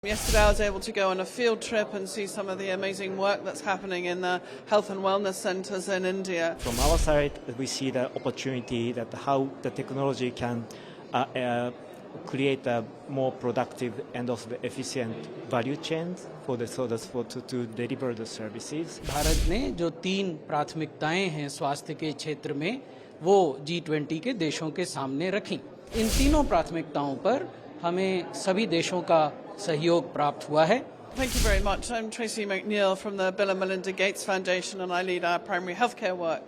Yesterday I was able to go on a field trip and see some of the amazing work that's happening in the health and wellness centers in India. From our side, we see the opportunity that how the technology can create a more productive and also efficient value chains for the to deliver the services. Bharat ने जो 3 प्राथमिकताएं हैं स्वास्थ्य के क्षेत्र में वो G20 के देशों के सामने रखी। इन तीनों प्राथमिकताओं पर हमें सभी देशों का सहयोग प्राप्त हुआ है। Thank you very much. I'm Tracey Mcneill from the Bill and Melinda Gates Foundation and I lead our primary healthcare work.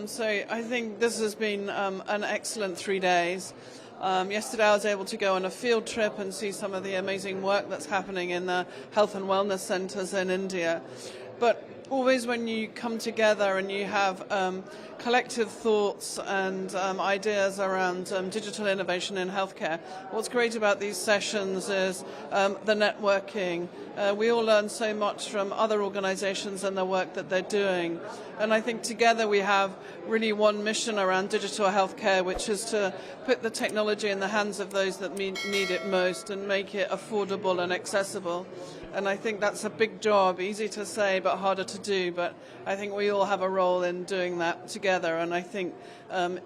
So I think this has been an excellent 3 days. Yesterday I was able to go on a field trip and see some of the amazing work that's happening in the health and wellness centers in India. But always when you come together and you have collective thoughts and ideas around digital innovation in healthcare, what's great about these sessions is the networking. We all learn so much from other organizations and the work that they're doing. And I think together we have really one mission around digital healthcare, which is to put the technology in the hands of those that need it most and make it affordable and accessible. And I think that's a big job, easy to say but harder to do. But I think we all have a role in doing that together. And I think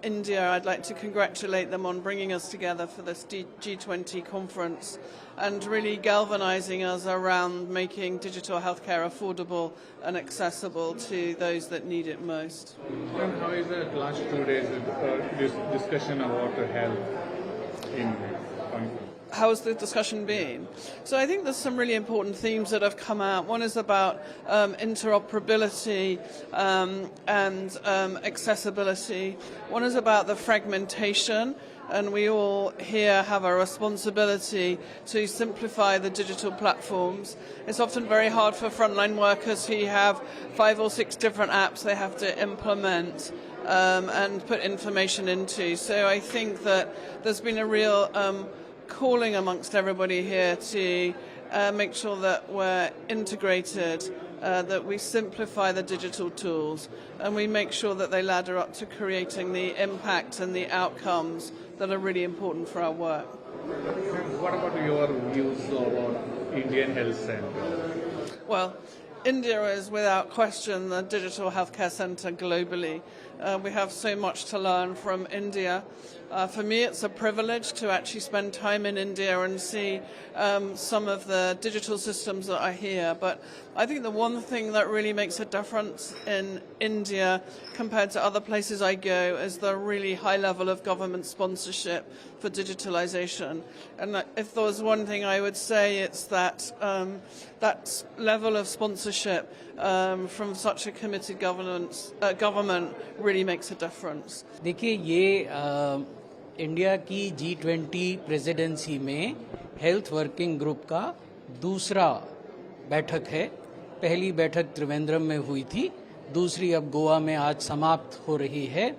India, I'd like to congratulate them on bringing us together for this G20 conference and really galvanizing us around making digital healthcare affordable and accessible to those that need it most. And how is the last 2 days this discussion about health in conference? How has the discussion been? So I think there's some really important themes that have come out. One is about interoperability and accessibility. One is about the fragmentation, and we all here have a responsibility to simplify the digital platforms. It's often very hard for frontline workers who have 5 or 6 different apps they have to implement and put information into. So I think that there's been a real calling amongst everybody here to make sure that we're integrated, that we simplify the digital tools, and we make sure that they ladder up to creating the impact and the outcomes that are really important for our work. What about your views about Indian health center? Well, India is without question the digital healthcare centre globally. We have so much to learn from India. For me, it's a privilege to actually spend time in India and see some of the digital systems that are here. But I think the one thing that really makes a difference in India compared to other places I go is the really high level of government sponsorship for digitalization. And if there was one thing I would say, it's that that level of sponsorship from such a committed government really makes a difference. देखिए ये India की G20 presidency में health working group का दूसरा बैठक है। पहली बैठक त्रिवेंद्रम में हुई थी, दूसरी अब गोवा में आज समाप्त हो रही है।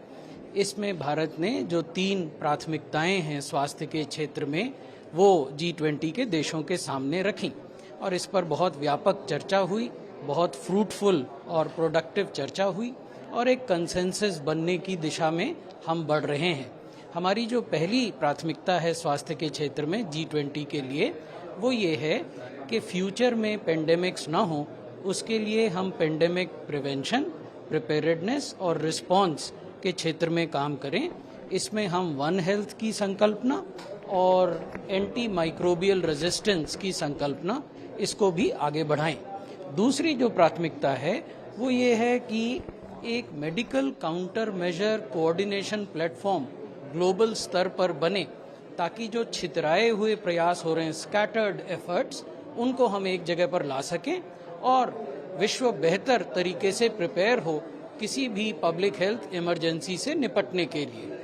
इसमें भारत ने जो 3 प्राथमिकताएं हैं स्वास्थ्य के क्षेत्र में वो G20 के देशों के सामने रखी और इस पर बहुत व्यापक चर्चा हुई, बहुत फ्रूटफुल और प्रोडक्टिव चर्चा हुई और एक कंसेंसस बनने की दिशा में हम बढ़ रहे हैं। हमारी जो पहली प्राथमिकता है स्वास्थ्य के क्षेत्र में G20 के लिए वो ये है कि फ्यूचर में पेंडेमिक्स ना हो, उसके लिए हम पेंडेमिक प्रिवेंशन, प्रिपेयर्डनेस और रिस्पांस के क्षेत्र में काम करें। इसमें हम वन हेल्थ की संकल्पना और एंटी माइक्रोबियल रेजिस्टेंस की संकल्पना इसको भी आगे बढ़ाएं। दूसरी जो प्राथमिकता है वो ये है कि एक medical counter measure coordination platform global स्तर पर बने ताकि जो छितराए हुए प्रयास हो रहे हैं, स्कैटर्ड एफर्ट्स, उनको हम एक जगह पर ला सकें और विश्व बेहतर तरीके से प्रिपेयर हो किसी भी पब्लिक हेल्थ इमरजेंसी से निपटने के लिए।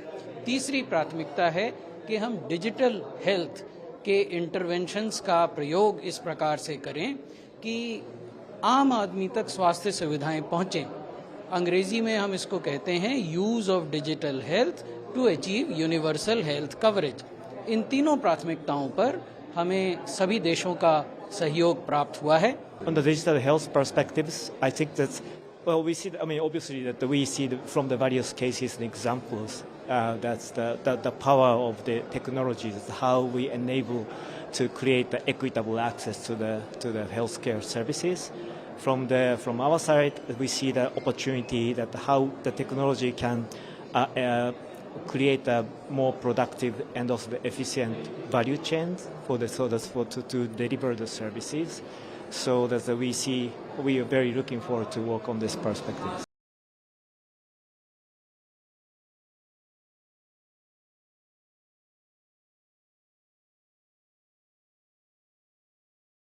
तीसरी प्राथमिकता है कि हम डिजिटल हेल्थ के इंटरवेंशंस का प्रयोग इस प्रकार से करें कि आम आदमी तक स्वास्थ्य सुविधाएं पहुंचें। अंग्रेजी में हम इसको कहते हैं use of digital health to achieve universal health coverage. इन तीनों प्राथमिकताओं पर हमें सभी देशों का सहयोग प्राप्त हुआ है। On the digital health perspectives, I think that we see. Obviously, that we see from the various cases and examples that's the power of the technologies, how we enable to create the equitable access to the healthcare services. From our side, we see the opportunity that how the technology can create a more productive and also efficient value chains to deliver the services. So that we are very looking forward to work on this perspective.